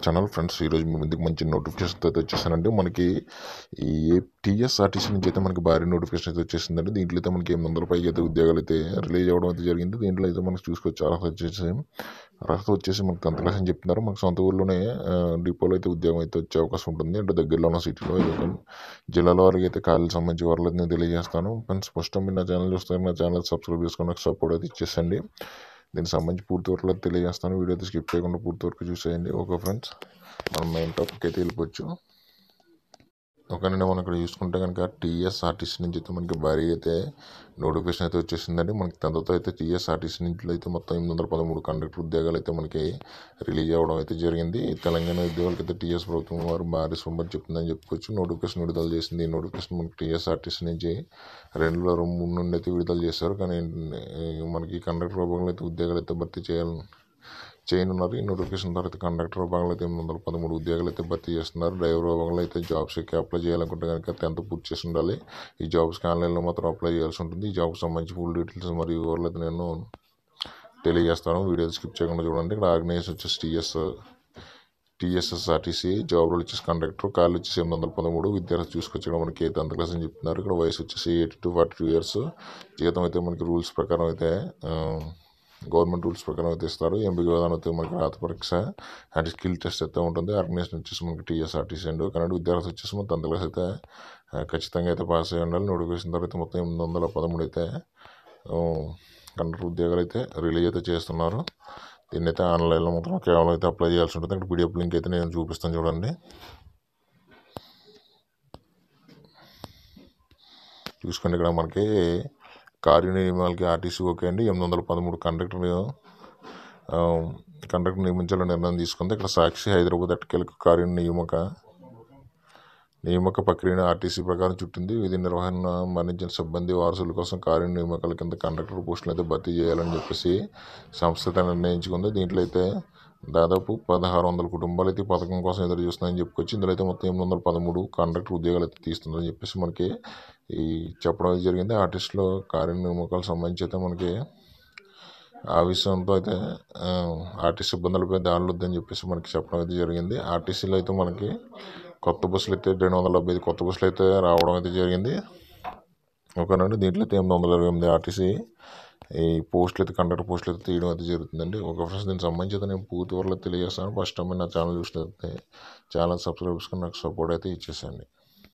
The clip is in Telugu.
Channel friends. ఈరోజు మీ ముందుకు మంచి నోటిఫికేషన్తో అయితే వచ్చేసానండి. మనకి ఈ టీఎస్ఆర్టీసీ నుంచి అయితే మనకి భారీ నోటిఫికేషన్ అయితే వచ్చేసిందండి. దీంట్లో అయితే మనకి 800 పైకి అయితే ఉద్యోగాలు అయితే రిలీజ్ అవ్వడం అయితే జరిగింది. దీంట్లో అయితే మనకి చూసుకోవచ్చు అర్హత వచ్చేసి మనకు 10th క్లాస్ అని చెప్తున్నారు. మనకు సొంత ఊర్లోనే డిపోలో అయితే ఉద్యోగం అయితే వచ్చే అవకాశం ఉంటుంది. అంటే దగ్గరలో ఉన్న సిటీలో జిల్లాల వారికి అయితే ఖాళీకి సంబంధించి వారిలో నేను తెలియజేస్తాను. ఫ్రెండ్స్, ఫస్ట్ టైం మీరు నా ఛానల్ చూస్తే నా ఛానల్ సబ్స్క్రైబ్ చేసుకొని నాకు సపోర్ట్ అయితే ఇచ్చేసండి. దీనికి సంబంధించి పూర్తి వరకు తెలియజేస్తాను. వీడియో అయితే స్కిప్ చేయకుండా పూర్తి వరకు చూసేయండి. ఓకే ఫ్రెండ్స్, మనం మెయిన్ టాపిక్ అయితే వెళ్ళిపోవచ్చు. ఓకేనండి, మనం ఇక్కడ చూసుకుంటే కనుక టీఎస్ఆర్టీసీ నుంచి అయితే మనకి భారీ అయితే నోటిఫికేషన్ అయితే వచ్చేసిందండి. మనకి 10th అయితే టీఎస్ఆర్టీసీ నుంచి అయితే మొత్తం 813 కండక్టర్ ఉద్యోగాలు అయితే మనకి రిలీజ్ అవ్వడం అయితే జరిగింది. తెలంగాణ ఉద్యోగాలకి అయితే టీఎస్ ప్రభుత్వం వారు భారీ సొంబర్ చెప్తుందని చెప్పుకోవచ్చు. నోటిఫికేషన్ విడుదల చేసింది. ఈ నోటిఫికేషన్ మనకి టీఎస్ఆర్టీసీ నుంచి 2023 నుండి అయితే విడుదల చేశారు. కానీ మనకి కండక్టర్ విభాగంలో అయితే ఉద్యోగాలు అయితే భర్తీ చేయనున్నారు. ఈ నోటిఫికేషన్ తర్వాత కండక్టర్ విభాగంలో అయితే 813 ఉద్యోగాలు అయితే భర్తీ చేస్తున్నారు. డ్రైవర్ విభాగంలో అయితే జాబ్స్కి అప్లై చేయాలనుకుంటే కనుక 10th పూర్తి చేసి ఉండాలి. ఈ జాబ్స్కి ఆన్లైన్లో మాత్రం అప్లై చేయాల్సి ఉంటుంది. ఈ జాబ్కి సంబంధించి ఫుల్ డీటెయిల్స్ మరియు వివరాలు అయితే నేను తెలియజేస్తాను. వీడియో స్కిప్ చేయకుండా చూడండి. ఇక్కడ ఆర్గనైజేషన్ వచ్చేసి టీఎస్ఎస్ఆర్టీసీ, జాబ్ రోల్ వచ్చేసి కండక్టర్, ఖాళీ వచ్చేసి 813. విద్యార్థి చూసుకొచ్చి ఇక్కడ మనకి 10th క్లాస్ అని చెప్తున్నారు. ఇక్కడ వయసు వచ్చేసి 18 to 42 ఇయర్స్. జీతం అయితే మనకి రూల్స్ ప్రకారం అయితే గవర్నమెంట్ రూల్స్ ప్రకారం అయితే ఇస్తారు. ఎంపిక విధానం అయితే మనకి రాత పరీక్ష అండ్ స్కిల్ టెస్ట్ అయితే ఉంటుంది. ఆర్గనైజేషన్ వచ్చేసి మనకి టీఎస్ఆర్టీసీ అండ్ కన్నడ విద్యార్థి వచ్చేసి మన 10th క్లాస్ అయితే ఖచ్చితంగా అయితే పాస్ అయ్యి ఉండాలి. నోటిఫికేషన్ తర్వాత మొత్తం 813 అయితే కండక్టర్ ఉద్యోగాలు అయితే రిలీజ్ అయితే చేస్తున్నారు. దీన్ని అయితే ఆన్లైన్లో మాత్రం కేవలం అయితే అప్లై చేయాల్సి ఉంటుంది. ఇక్కడ పీడిఎఫ్ లింక్ అయితే నేను చూపిస్తాను చూడండి. చూసుకోండి, ఇక్కడ మనకి కార్యనియమాలకి ఆర్టీసీ ఓకే అండి. 813 కండక్టర్ నియమించాలని నిర్ణయం తీసుకుంది. ఇక్కడ సాక్షి హైదరాబాద్ అటకెలకు నియామక ప్రక్రియను ఆర్టీసీ ప్రకారం చుట్టింది. విధి నిర్వహణ మరణించిన సిబ్బంది వారసుల కోసం కార్యనియామకాల కింద కండక్టర్ పోస్టులు అయితే భర్తీ చేయాలని చెప్పేసి సంస్థ నిర్ణయించుకుంది. దీంట్లో అయితే దాదాపు 1600 కుటుంబాలు అయితే పథకం కోసం ఎదురు చూస్తున్నాయని చెప్పుకోవచ్చు. ఇందులో అయితే మొత్తం 813 కండక్టర్ ఉద్యోగాలు అయితే తీస్తుందని చెప్పేసి మనకి చెప్పడం అయితే జరిగింది. ఆర్టిస్టులో కార్యనియామకాలకు సంబంధించి అయితే మనకి ఆ విషయంతో అయితే ఆర్టీసీ సిబ్బందులపై దాడులు వద్దని చెప్పేసి మనకి చెప్పడం అయితే జరిగింది. ఆర్టీసీలో అయితే మనకి కొత్త బస్సులు అయితే 275 కొత్త బస్సులు అయితే రావడం అయితే జరిగింది. ఓకేనండి, దీంట్లో అయితే 828 ఆర్టీసీ ఈ పోస్టులు అయితే కండక్టర్ పోస్టులు అయితే తీయడం అయితే జరుగుతుందండి. ఒక ఫ్రెండ్స్, దీనికి సంబంధించి అయితే నేను పూర్తి వరకు తెలియజేస్తాను. ఫస్ట్ టైం నా ఛానల్ చూసినట్లయితే ఛానల్ సబ్స్క్రైబ్ చేసుకొని నాకు సపోర్ట్ అయితే ఇచ్చేసండి.